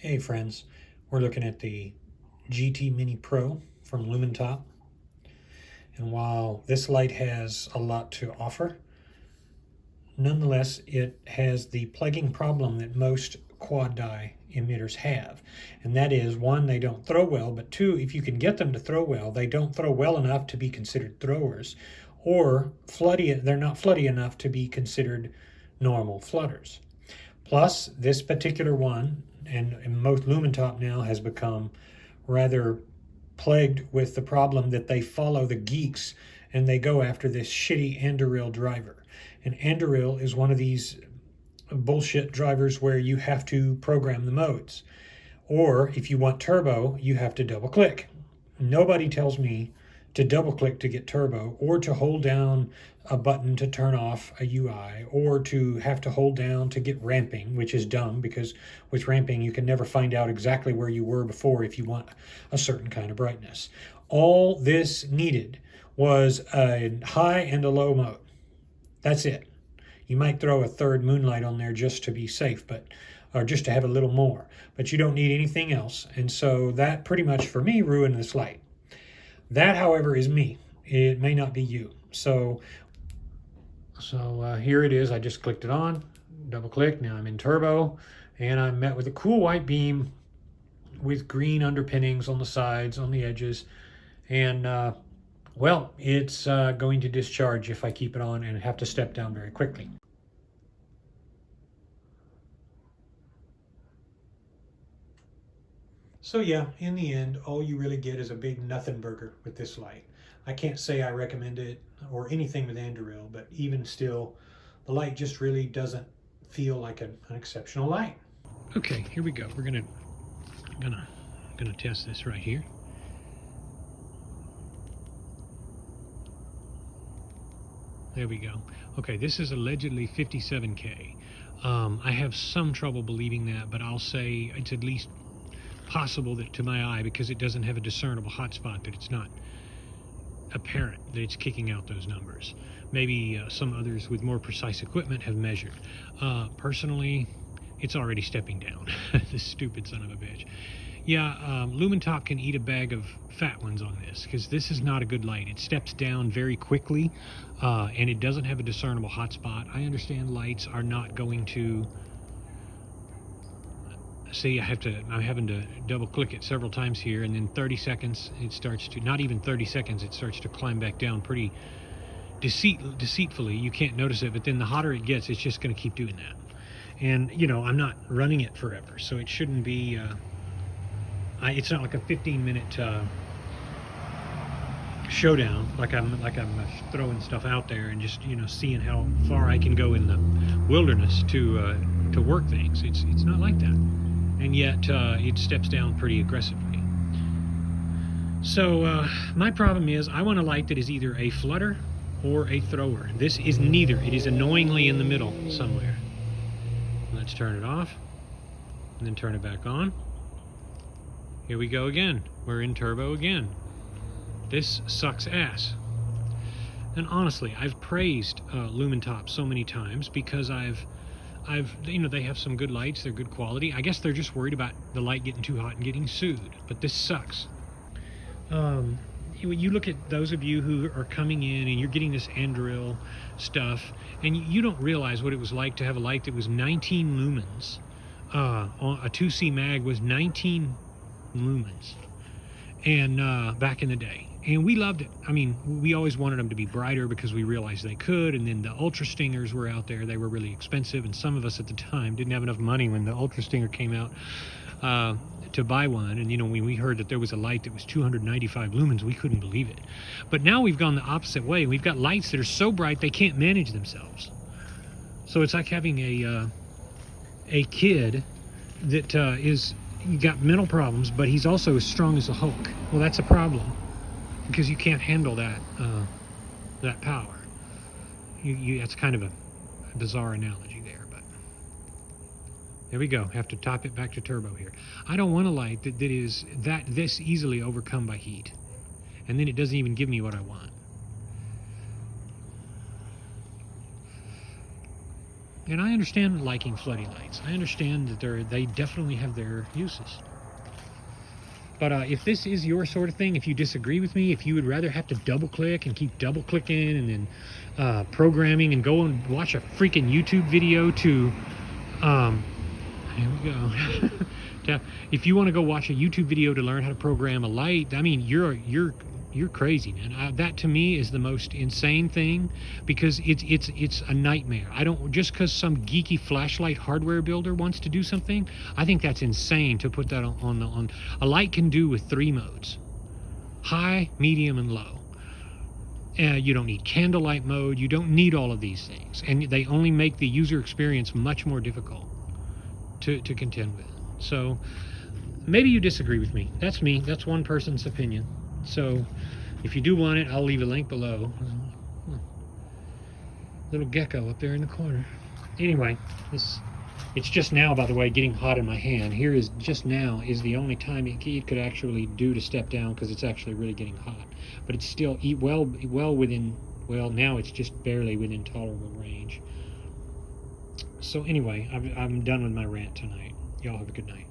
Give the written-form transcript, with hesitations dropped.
Hey friends, we're looking at the GT Mini Pro from Lumintop, and while this light has a lot to offer, nonetheless it has the plaguing problem that most quad dye emitters have, and that is, one, they don't throw well, but two, if you can get them to throw well, they don't throw well enough to be considered throwers, or they're not floody enough to be considered normal flooders. Plus, this particular one, and most Lumintop now, has become rather plagued with the problem that they follow the geeks and they go after this shitty Anduril driver. And Anduril is one of these bullshit drivers where you have to program the modes. Or if you want turbo, you have to double click. Nobody tells me to double click to get turbo, or to hold down a button to turn off a UI, or to have to hold down to get ramping, which is dumb because with ramping you can never find out exactly where you were before if you want a certain kind of brightness. All this needed was a high and a low mode. That's it. You might throw a third moonlight on there just to be safe, or just to have a little more, but you don't need anything else. And so that pretty much for me ruined this light. That, however, is me. It may not be you. So here it is. I just clicked it on, double click. Now I'm in turbo, and I'm met with a cool white beam with green underpinnings on the sides, on the edges. And well, it's going to discharge if I keep it on and have to step down very quickly. So yeah, in the end, all you really get is a big nothing burger with this light. I can't say I recommend it or anything with Anduril, but even still, the light just really doesn't feel like an exceptional light. Okay, here we go. We're gonna test this right here. There we go. Okay, this is allegedly 57K. I have some trouble believing that, but I'll say it's at least possible that to my eye, because it doesn't have a discernible hotspot, that it's not apparent that it's kicking out those numbers. Maybe some others with more precise equipment have measured. Personally, it's already stepping down. This stupid son of a bitch. Yeah, Lumintop can eat a bag of fat ones on this, because this is not a good light. It steps down very quickly, and it doesn't have a discernible hotspot. I understand lights are not going to... See, I'm having to double click it several times here, and then 30 seconds it starts to, not even 30 seconds, it starts to climb back down pretty deceitfully. You can't notice it, but then the hotter it gets, it's just going to keep doing that. And you know, I'm not running it forever, so it shouldn't be it's not like a 15-minute showdown, like I'm throwing stuff out there and just, you know, seeing how far I can go in the wilderness to work things. It's not like that. And yet it steps down pretty aggressively. So my problem is, I want a light that is either a flooder or a thrower. This is neither. It is annoyingly in the middle somewhere. Let's turn it off and then turn it back on. Here we go again. We're in turbo again. This sucks ass. And honestly, I've praised Lumintop so many times because you know, they have some good lights, they're good quality. I guess they're just worried about the light getting too hot and getting sued, but this sucks. You look at those of you who are coming in and you're getting this Anduril stuff, and you don't realize what it was like to have a light that was 19 lumens. A 2C mag was 19 lumens, and back in the day. And we loved it. I mean, we always wanted them to be brighter because we realized they could. And then the Ultra Stingers were out there. They were really expensive. And some of us at the time didn't have enough money when the Ultra Stinger came out to buy one. And, you know, when we heard that there was a light that was 295 lumens, we couldn't believe it. But now we've gone the opposite way. We've got lights that are so bright they can't manage themselves. So it's like having a kid that is got mental problems, but he's also as strong as a Hulk. Well, that's a problem, because you can't handle that that power. That's kind of a bizarre analogy there, but there we go. Have to top it back to turbo here. I don't want a light that is this easily overcome by heat, and then it doesn't even give me what I want. And I understand liking flooding lights. I understand that they definitely have their uses. But if this is your sort of thing, if you disagree with me, if you would rather have to double click and keep double clicking and then programming and go and watch a freaking YouTube video to, here we go. If you want to go watch a YouTube video to learn how to program a light, I mean, you're crazy, man. That to me is the most insane thing, because it's a nightmare. I don't, just because some geeky flashlight hardware builder wants to do something, I think that's insane to put that on a light can do with 3 modes: high, medium, and low. You don't need candlelight mode. You don't need all of these things, and they only make the user experience much more difficult to contend with. So maybe you disagree with me. That's me. That's one person's opinion. So if you do want it, I'll leave a link below. Little gecko up there in the corner. Anyway, it's just now, by the way, getting hot in my hand. Here is just now is the only time it could actually do to step down, because it's actually really getting hot. But it's still well within, well, now it's just barely within tolerable range. So anyway, I'm done with my rant tonight. Y'all have a good night.